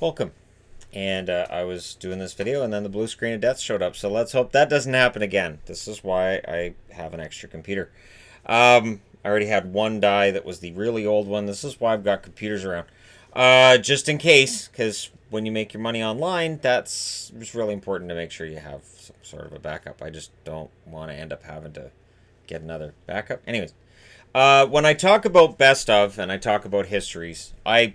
welcome. And I was doing this video, and then the blue screen of death showed up. So let's hope that doesn't happen again. This is why I have an extra computer. I already had one die that was the really old one. This is why I've got computers around. Just in case, because when you make your money online, it's really important to make sure you have some sort of a backup. I just don't want to end up having to get another backup. Anyways, when I talk about best of and I talk about histories, I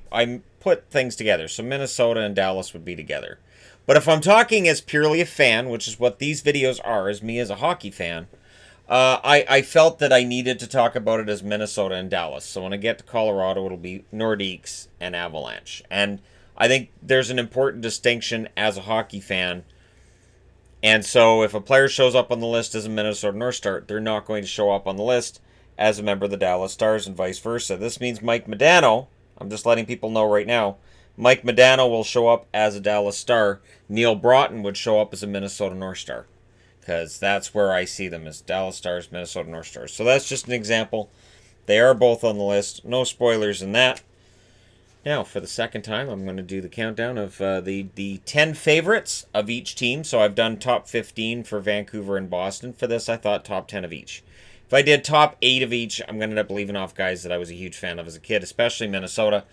put things together. So Minnesota and Dallas would be together. But if I'm talking as purely a fan, which is what these videos are, as me as a hockey fan, I felt that I needed to talk about it as Minnesota and Dallas. So when I get to Colorado, it'll be Nordiques and Avalanche. And I think there's an important distinction as a hockey fan. And so if a player shows up on the list as a Minnesota North Star, they're not going to show up on the list as a member of the Dallas Stars and vice versa. This means Mike Modano, I'm just letting people know right now, Mike Modano will show up as a Dallas Star. Neal Broughton would show up as a Minnesota North Star. Because that's where I see them, as Dallas Stars, Minnesota North Stars. So that's just an example. They are both on the list. No spoilers in that. Now, for the second time, I'm going to do the countdown of the 10 favorites of each team. So I've done top 15 for Vancouver and Boston. For this, I thought top 10 of each. If I did top 8 of each, I'm going to end up leaving off guys that I was a huge fan of as a kid, especially Minnesota.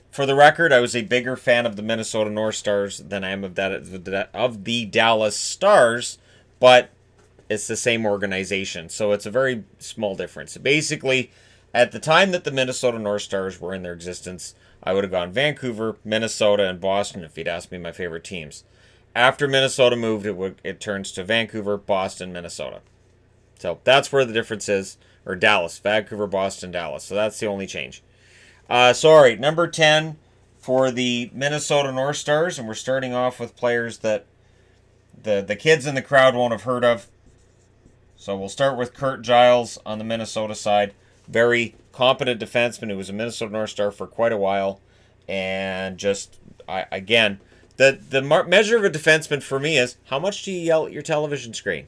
For the record, I was a bigger fan of the Minnesota North Stars than I am of the Dallas Stars, but it's the same organization, so it's a very small difference. Basically, at the time that the Minnesota North Stars were in their existence, I would have gone Vancouver, Minnesota, and Boston if you'd asked me my favorite teams. After Minnesota moved, it turns to Vancouver, Boston, Minnesota. So that's where the difference is, or Dallas, Vancouver, Boston, Dallas. So that's the only change. Sorry, number 10 for the Minnesota North Stars, and we're starting off with players that the kids in the crowd won't have heard of. So we'll start with Curt Giles on the Minnesota side. Very competent defenseman who was a Minnesota North Star for quite a while. And just, again, the measure of a defenseman for me is how much do you yell at your television screen?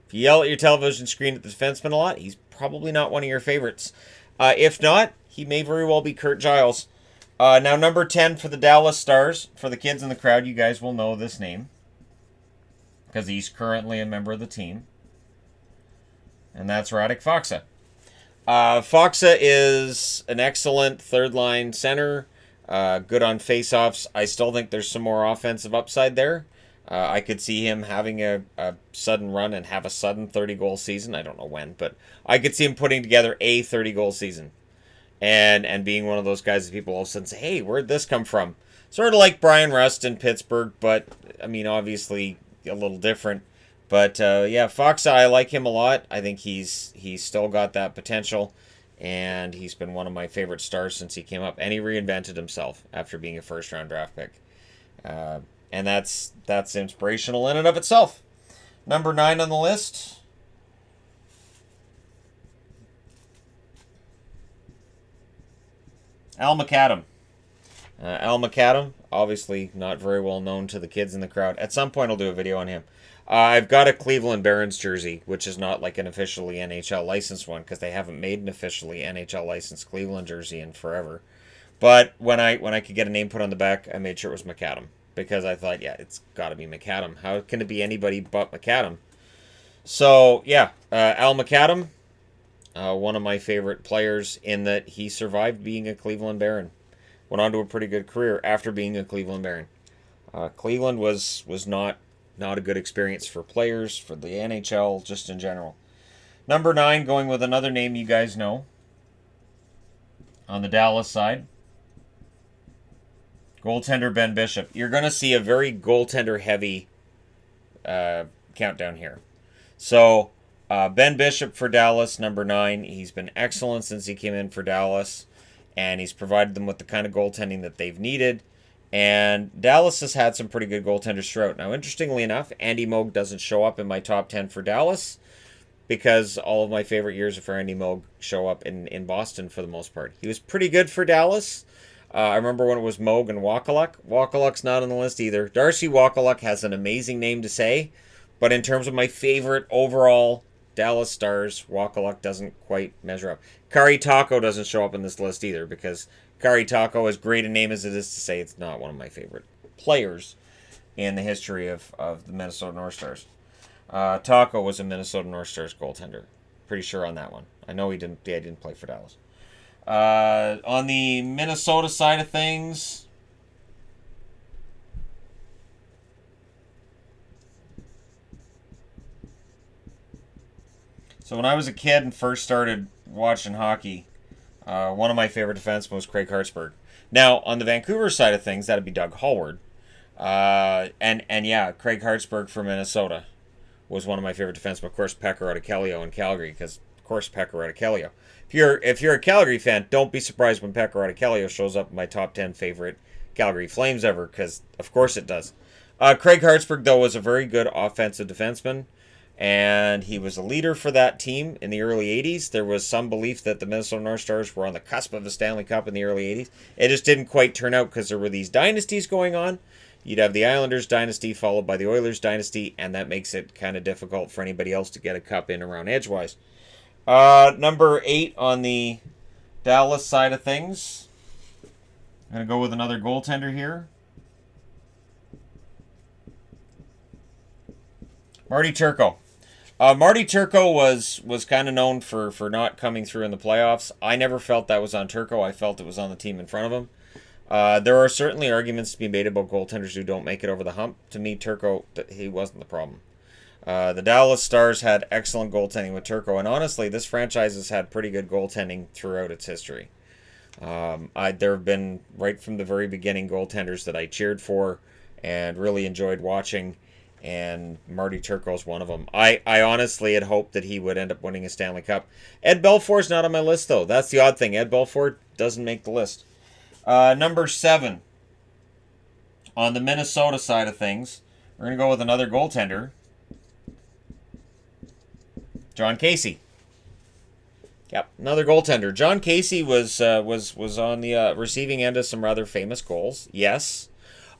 If you yell at your television screen at the defenseman a lot, he's probably not one of your favorites. If not, he may very well be Curt Giles. Now, number 10 for the Dallas Stars. For the kids in the crowd, you guys will know this name, because he's currently a member of the team. And that's Radek Faksa. Faksa is an excellent third-line center, good on face-offs. I still think there's some more offensive upside there. I could see him having a sudden run and have a sudden 30-goal season. I don't know when, but I could see him putting together a 30-goal season. And being one of those guys that people all of a sudden say, hey, where'd this come from? Sort of like Brian Rust in Pittsburgh, but, I mean, obviously a little different. But, yeah, Faksa, I like him a lot. I think he's still got that potential. And he's been one of my favorite stars since he came up. And he reinvented himself after being a first-round draft pick. And that's inspirational in and of itself. Number 9 on the list. Al MacAdam. Al MacAdam, obviously not very well known to the kids in the crowd. At some point I'll do a video on him. I've got a Cleveland Barons jersey, which is not like an officially NHL licensed one, because they haven't made an officially NHL licensed Cleveland jersey in forever. But when I could get a name put on the back, I made sure it was MacAdam. Because I thought, yeah, it's got to be MacAdam. How can it be anybody but MacAdam? So, yeah, Al MacAdam, one of my favorite players in that he survived being a Cleveland Baron. Went on to a pretty good career after being a Cleveland Baron. Cleveland was not a good experience for players, for the NHL, just in general. Number 9, going with another name you guys know. On the Dallas side. Goaltender Ben Bishop. You're going to see a very goaltender-heavy countdown here. So, Ben Bishop for Dallas, number 9. He's been excellent since he came in for Dallas. And he's provided them with the kind of goaltending that they've needed. And Dallas has had some pretty good goaltenders throughout. Now, interestingly enough, Andy Moog doesn't show up in my top 10 for Dallas, because all of my favorite years for Andy Moog show up in Boston for the most part. He was pretty good for Dallas. I remember when it was Moog and Wakaluk. Wakaluk's not on the list either. Darcy Wakaluk has an amazing name to say, but in terms of my favorite overall Dallas Stars, Wakaluk doesn't quite measure up. Kari Taco doesn't show up in this list either, because Kari Taco, as great a name as it is to say, it's not one of my favorite players in the history of the Minnesota North Stars. Taco was a Minnesota North Stars goaltender. Pretty sure on that one. I know he didn't. Yeah, he didn't play for Dallas. On the Minnesota side of things, so when I was a kid and first started watching hockey, one of my favorite defensemen was Craig Hartsburg. Now, on the Vancouver side of things, that'd be Doug Hallward. And yeah, Craig Hartsburg from Minnesota was one of my favorite defensemen. Of course, Pekka Rautakelio in Calgary, because of course Pekka Rautakelio. If you're a Calgary fan, don't be surprised when Pekka Rautakelio shows up in my top 10 favorite Calgary Flames ever, because of course it does. Craig Hartsburg, though, was a very good offensive defenseman, and he was a leader for that team in the early 80s. There was some belief that the Minnesota North Stars were on the cusp of a Stanley Cup in the early 80s. It just didn't quite turn out because there were these dynasties going on. You'd have the Islanders dynasty followed by the Oilers dynasty, and that makes it kind of difficult for anybody else to get a cup in around edgewise. Number 8 on the Dallas side of things. I'm going to go with another goaltender here. Marty Turco. Marty Turco was kind of known for not coming through in the playoffs. I never felt that was on Turco. I felt it was on the team in front of him. There are certainly arguments to be made about goaltenders who don't make it over the hump. To me, Turco, he wasn't the problem. The Dallas Stars had excellent goaltending with Turco, and honestly, this franchise has had pretty good goaltending throughout its history. There have been, right from the very beginning, goaltenders that I cheered for and really enjoyed watching, and Marty Turco is one of them. I honestly had hoped that he would end up winning a Stanley Cup. Ed Belfour's not on my list, though. That's the odd thing. Ed Belfour doesn't make the list. Number 7, on the Minnesota side of things, we're going to go with another goaltender, John Casey. Yep, another goaltender. John Casey was on the receiving end of some rather famous goals. Yes.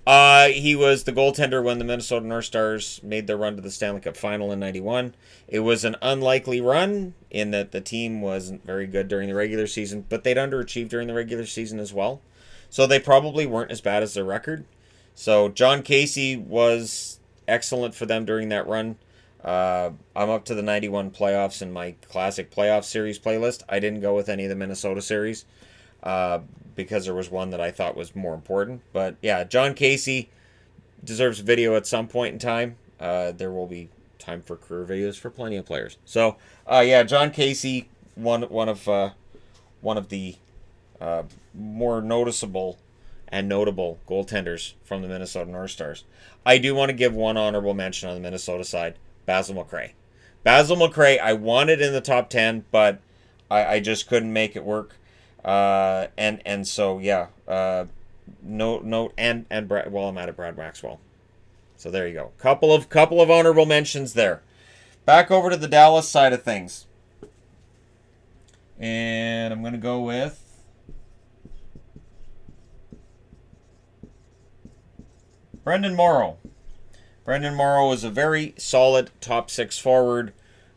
He was the goaltender when the Minnesota North Stars made their run to the Stanley Cup Final in '91. It was an unlikely run in that the team wasn't very good during the regular season, but they'd underachieved during the regular season as well. So they probably weren't as bad as their record. So John Casey was excellent for them during that run. I'm up to the 91 playoffs in my classic playoff series playlist. I didn't go with any of the Minnesota series because there was one that I thought was more important. But yeah, John Casey deserves a video at some point in time. There will be time for career videos for plenty of players. So yeah, John Casey, one of the more noticeable and notable goaltenders from the Minnesota North Stars. I do want to give one honorable mention on the Minnesota side. Basil McRae. Basil McRae, I wanted in the top 10, but I just couldn't make it work. And so yeah, note and Brad, well, I'm at Brad Maxwell. So there you go. Couple of honorable mentions there. Back over to the Dallas side of things. And I'm going to go with Brendan Morrow. Brendan Morrow is a very solid top 6 forward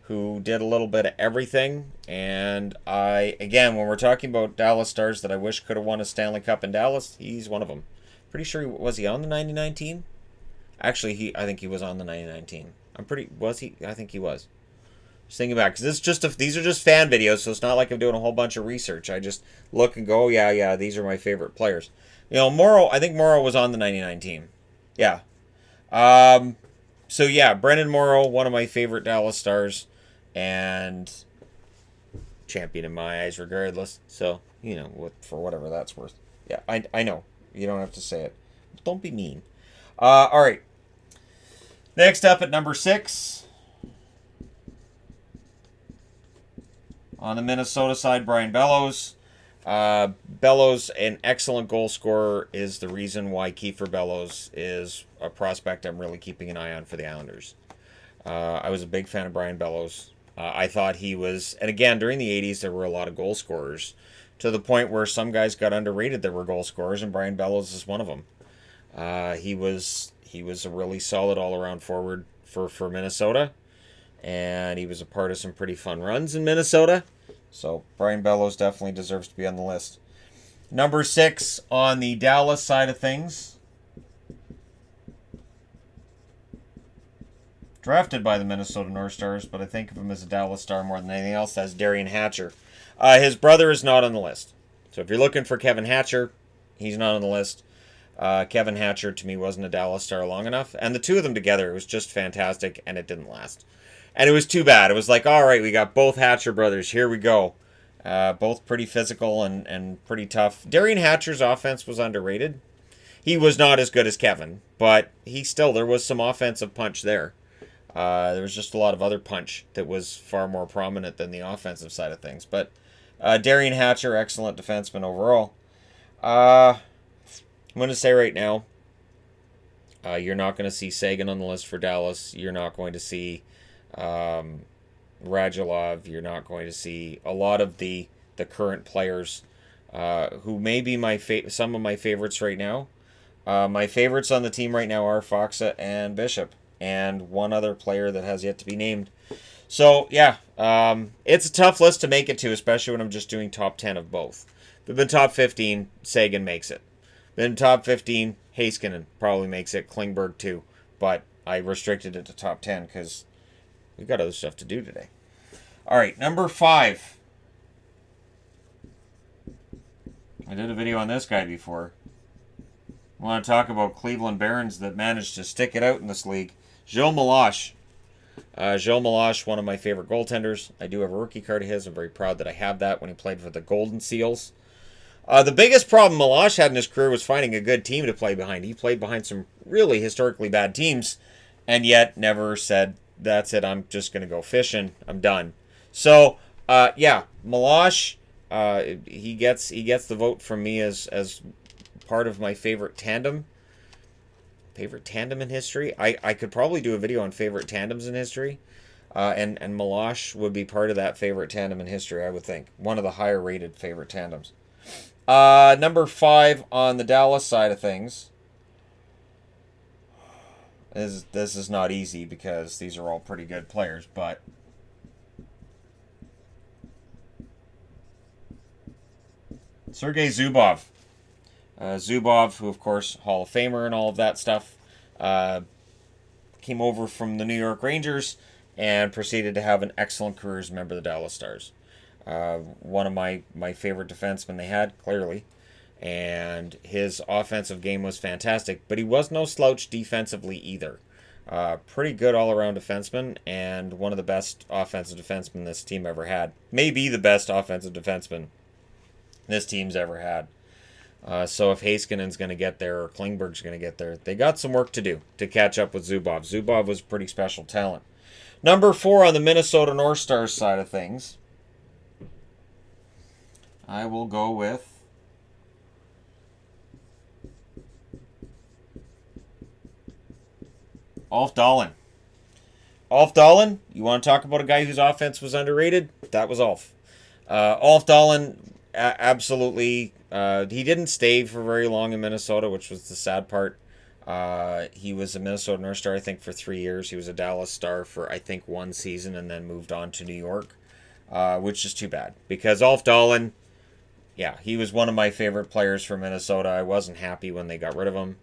who did a little bit of everything. And again, when we're talking about Dallas Stars that I wish could have won a Stanley Cup in Dallas, he's one of them. Pretty sure was he on the 99 team? Actually, I think he was on the 99 team. Was he? I think he was. Just thinking back, because these are just fan videos, so it's not like I'm doing a whole bunch of research. I just look and go, oh, yeah, these are my favorite players. Morrow, I think Morrow was on the 99 team. Yeah. So yeah, Brendan Morrow, one of my favorite Dallas Stars, and champion in my eyes regardless. So, for whatever that's worth. Yeah, I know. You don't have to say it. Don't be mean. All right. Next up at number 6. On the Minnesota side, Bryan Bellows. Bellows, an excellent goal scorer, is the reason why Kiefer Bellows is a prospect I'm really keeping an eye on for the Islanders. I was a big fan of Bryan Bellows. I thought he was, and again, during the 80s, there were a lot of goal scorers, to the point where some guys got underrated that were goal scorers, and Bryan Bellows is one of them. He was a really solid all-around forward for Minnesota, and he was a part of some pretty fun runs in Minnesota. So Bryan Bellows definitely deserves to be on the list. Number 6 on the Dallas side of things. Drafted by the Minnesota North Stars, but I think of him as a Dallas Star more than anything else. That's Darian Hatcher. His brother is not on the list. So if you're looking for Kevin Hatcher, he's not on the list. Kevin Hatcher, to me, wasn't a Dallas Star long enough. And the two of them together, it was just fantastic, and it didn't last. And it was too bad. It was like, all right, we got both Hatcher brothers. Here we go. Both pretty physical and pretty tough. Darian Hatcher's offense was underrated. He was not as good as Kevin, but there was some offensive punch there. There was just a lot of other punch that was far more prominent than the offensive side of things. But Darian Hatcher, excellent defenseman overall. I'm going to say right now, you're not going to see Sagan on the list for Dallas. You're not going to see Radulov. You're not going to see a lot of the current players who may be some of my favorites right now. My favorites on the team right now are Faksa and Bishop, and one other player that has yet to be named. So, yeah, it's a tough list to make it to, especially when I'm just doing top 10 of both. If it's been top 15, Sagan makes it. Then top 15, Heiskanen probably makes it. Klingberg too. But I restricted it to top 10 because we've got other stuff to do today. All right, number 5. I did a video on this guy before. I want to talk about Cleveland Barons that managed to stick it out in this league. Gilles Milosh. Gilles Milosh, one of my favorite goaltenders. I do have a rookie card of his. I'm very proud that I have that when he played for the Golden Seals. The biggest problem Milosh had in his career was finding a good team to play behind. He played behind some really historically bad teams, and yet never said, that's it, I'm just going to go fishing. I'm done. So, yeah, Milosh, he gets the vote from me as part of my favorite tandem. Favorite tandem in history? I could probably do a video on favorite tandems in history. And Milosh would be part of that favorite tandem in history, I would think. One of the higher rated favorite tandems. Number 5 on the Dallas side of things. This is not easy because these are all pretty good players, but Sergei Zubov. Zubov, who of course Hall of Famer and all of that stuff, came over from the New York Rangers and proceeded to have an excellent career as a member of the Dallas Stars. One of my favorite defensemen they had, clearly. And his offensive game was fantastic, but he was no slouch defensively either. Pretty good all-around defenseman, and one of the best offensive defensemen this team ever had. Maybe the best offensive defenseman this team's ever had. So if Heiskanen's going to get there, or Klingberg's going to get there, they got some work to do to catch up with Zubov. Zubov was a pretty special talent. Number 4 on the Minnesota North Stars side of things, I will go with Ulf Dahlin. Ulf Dahlin, you want to talk about a guy whose offense was underrated? That was Ulf. Ulf Dahlin, absolutely. He didn't stay for very long in Minnesota, which was the sad part. He was a Minnesota North Star, I think, for 3 years. He was a Dallas Star for, I think, 1 season and then moved on to New York, which is too bad. Because Ulf Dahlin, yeah, he was one of my favorite players for Minnesota. I wasn't happy when they got rid of him.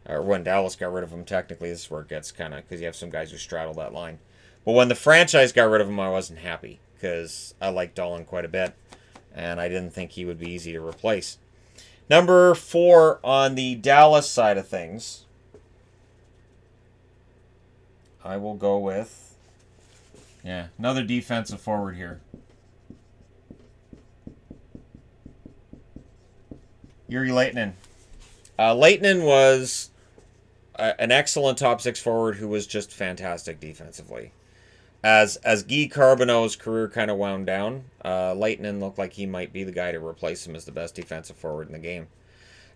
Or when Dallas got rid of him, technically. This is where it gets kind of, because you have some guys who straddle that line. But when the franchise got rid of him, I wasn't happy, because I liked Dahlin quite a bit, and I didn't think he would be easy to replace. Number 4 on the Dallas side of things, I will go with, another defensive forward here. Yuri Lehtinen. Lehtinen was an excellent top 6 forward who was just fantastic defensively. As Guy Carbonneau's career kind of wound down, Lehtinen looked like he might be the guy to replace him as the best defensive forward in the game.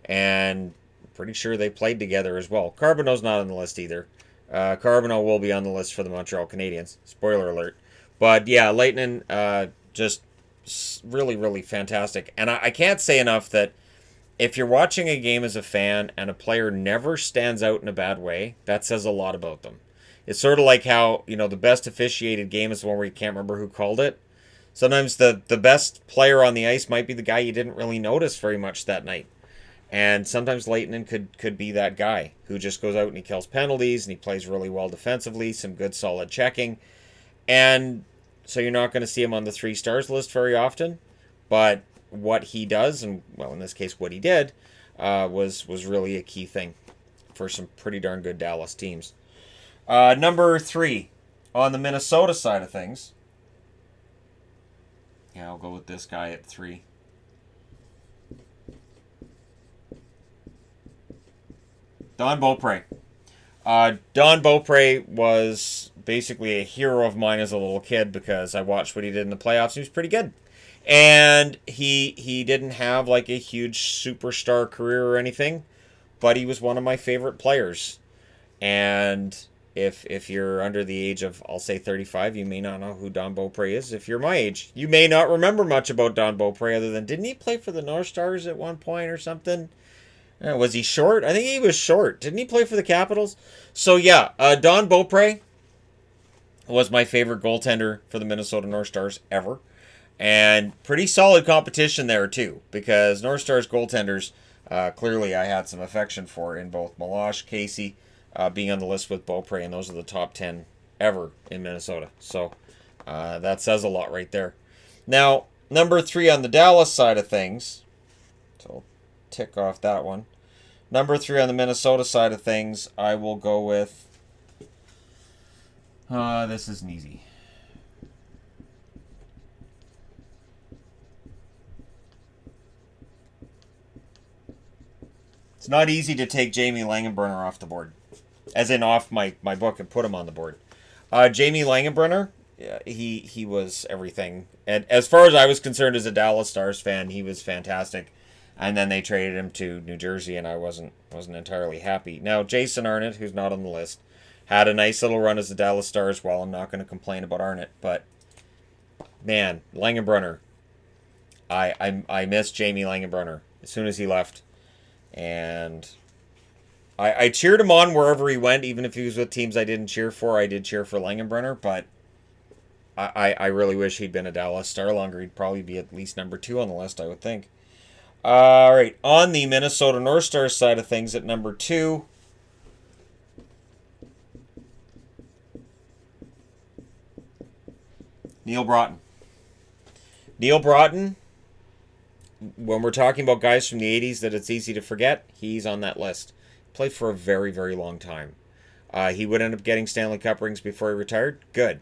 And I'm pretty sure they played together as well. Carbonneau's not on the list either. Carbonneau will be on the list for the Montreal Canadiens. Spoiler alert. But yeah, Lehtinen, just really, really fantastic. And I can't say enough that if you're watching a game as a fan and a player never stands out in a bad way, that says a lot about them. It's sort of like how, the best officiated game is the one where you can't remember who called it. Sometimes the best player on the ice might be the guy you didn't really notice very much that night. And sometimes Lehtinen could be that guy who just goes out and he kills penalties and he plays really well defensively, some good solid checking. And so you're not going to see him on the 3 stars list very often. But what he does, and well, in this case, what he did, was really a key thing for some pretty darn good Dallas teams. Number 3 on the Minnesota side of things. Yeah, I'll go with this guy at 3. Don Beaupre. Don Beaupre was basically a hero of mine as a little kid because I watched what he did in the playoffs. He was pretty good. And he didn't have like a huge superstar career or anything, but he was one of my favorite players. And if you're under the age of, I'll say 35, you may not know who Don Beaupre is. If you're my age, you may not remember much about Don Beaupre other than, didn't he play for the North Stars at one point or something? Was he short? I think he was short. Didn't he play for the Capitals? So yeah, Don Beaupre was my favorite goaltender for the Minnesota North Stars ever. And pretty solid competition there too, because North Stars goaltenders, clearly I had some affection for in both Milosh, Casey, being on the list with Beaupre, and those are the top 10 ever in Minnesota. So that says a lot right there. Now, number 3 on the Dallas side of things, so I'll tick off that one. Number 3 on the Minnesota side of things, I will go with, this isn't easy. It's not easy to take Jamie Langenbrunner off the board. As in off my book and put him on the board. Jamie Langenbrunner, yeah, he was everything. And as far as I was concerned as a Dallas Stars fan, he was fantastic. And then they traded him to New Jersey, and I wasn't entirely happy. Now, Jason Arnott, who's not on the list, had a nice little run as the Dallas Stars. Well, I'm not going to complain about Arnott, but man, Langenbrunner, I miss Jamie Langenbrunner as soon as he left. And I cheered him on wherever he went, even if he was with teams I didn't cheer for. I did cheer for Langenbrunner, but I really wish he'd been a Dallas Star longer. He'd probably be at least number 2 on the list, I would think. All right, on the Minnesota North Stars side of things at number 2, Neal Broughton. Neal Broughton, when we're talking about guys from the 80s that it's easy to forget, he's on that list. Played for a very, very long time. He would end up getting Stanley Cup rings before he retired. Good.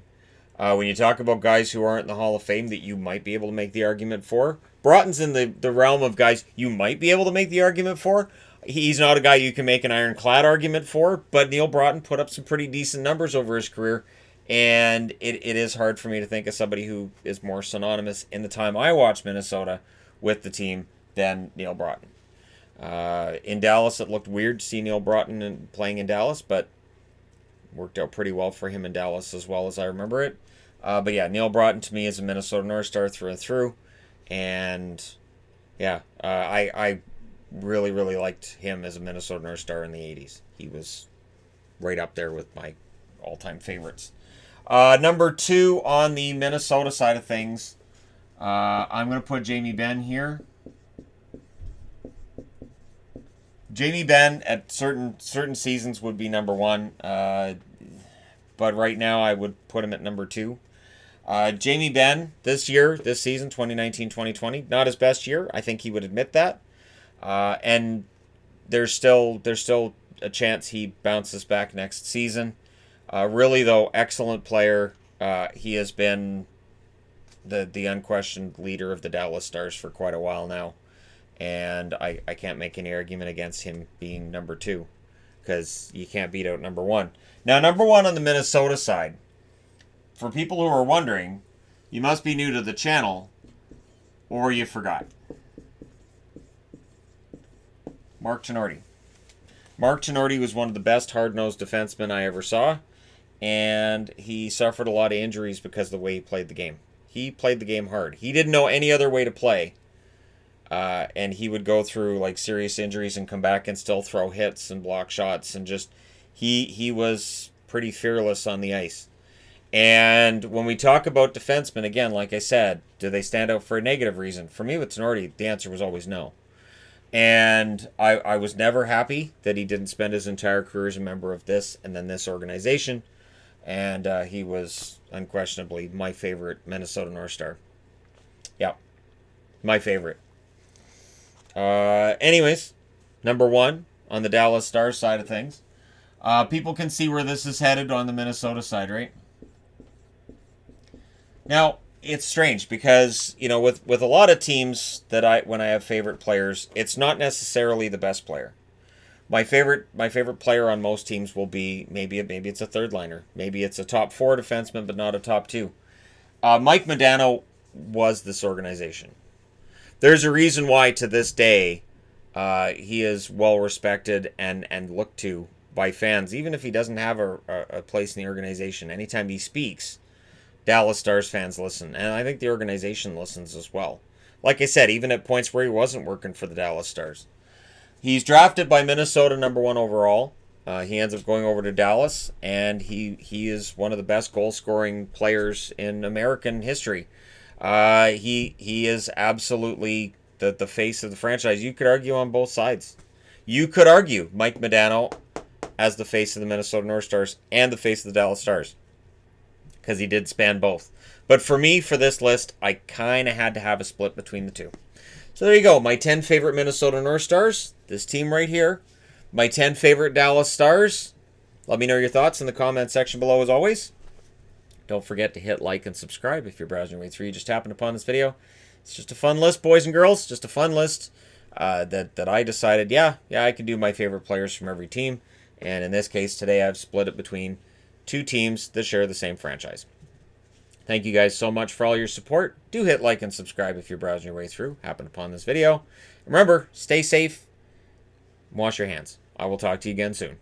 When you talk about guys who aren't in the Hall of Fame that you might be able to make the argument for, Broughton's in the realm of guys you might be able to make the argument for. He's not a guy you can make an ironclad argument for, but Neal Broughton put up some pretty decent numbers over his career, and it is hard for me to think of somebody who is more synonymous in the time I watched Minnesota with the team than Neal Broughton. In Dallas, it looked weird to see Neal Broughton playing in Dallas, but worked out pretty well for him in Dallas as well as I remember it. But yeah, Neal Broughton to me is a Minnesota North Star through and through. And yeah, I really, really liked him as a Minnesota North Star in the 80s. He was right up there with my all-time favorites. Number 2 on the Minnesota side of things, I'm going to put Jamie Benn here. Jamie Benn at certain seasons would be number 1, but right now I would put him at number 2. Jamie Benn this season, 2019-2020, not his best year. I think he would admit that, and there's still a chance he bounces back next season. Really though, excellent player. He has been the unquestioned leader of the Dallas Stars for quite a while now. And I can't make any argument against him being number 2, because you can't beat out number 1. Now, number 1 on the Minnesota side, for people who are wondering, you must be new to the channel, or you forgot. Mark Tenorti. Mark Tenorti was one of the best hard-nosed defensemen I ever saw, and he suffered a lot of injuries because of the way he played the game. He played the game hard. He didn't know any other way to play. And he would go through like serious injuries and come back and still throw hits and block shots, and just he was pretty fearless on the ice. And when we talk about defensemen, again, like I said, do they stand out for a negative reason? For me, with Tenorti, the answer was always no. And I was never happy that he didn't spend his entire career as a member of this and then this organization. And he was unquestionably my favorite Minnesota North Star. Yeah, my favorite. Anyways, number one on the Dallas Stars side of things. People can see where this is headed on the Minnesota side, right? Now, it's strange because, with a lot of teams that when I have favorite players, it's not necessarily the best player. My favorite player on most teams will be maybe it's a third liner, maybe it's a top 4 defenseman, but not a top 2. Mike Modano was this organization. There's a reason why to this day he is well respected and looked to by fans, even if he doesn't have a place in the organization. Anytime he speaks, Dallas Stars fans listen, and I think the organization listens as well. Like I said, even at points where he wasn't working for the Dallas Stars. He's drafted by Minnesota number 1 overall. He ends up going over to Dallas, and he is one of the best goal-scoring players in American history. He is absolutely the face of the franchise. You could argue on both sides. You could argue Mike Modano as the face of the Minnesota North Stars and the face of the Dallas Stars, because he did span both. But for me, for this list, I kind of had to have a split between the two. So there you go, my 10 favorite Minnesota North Stars, this team right here. My 10 favorite Dallas Stars. Let me know your thoughts in the comment section below as always. Don't forget to hit like and subscribe if you're browsing your way through. You just happened upon this video. It's just a fun list, boys and girls. Just a fun list that I decided, yeah, I can do my favorite players from every team. And in this case today, I've split it between 2 teams that share the same franchise. Thank you guys so much for all your support. Do hit like and subscribe if you're browsing your way through, happened upon this video. Remember, stay safe, wash your hands. I will talk to you again soon.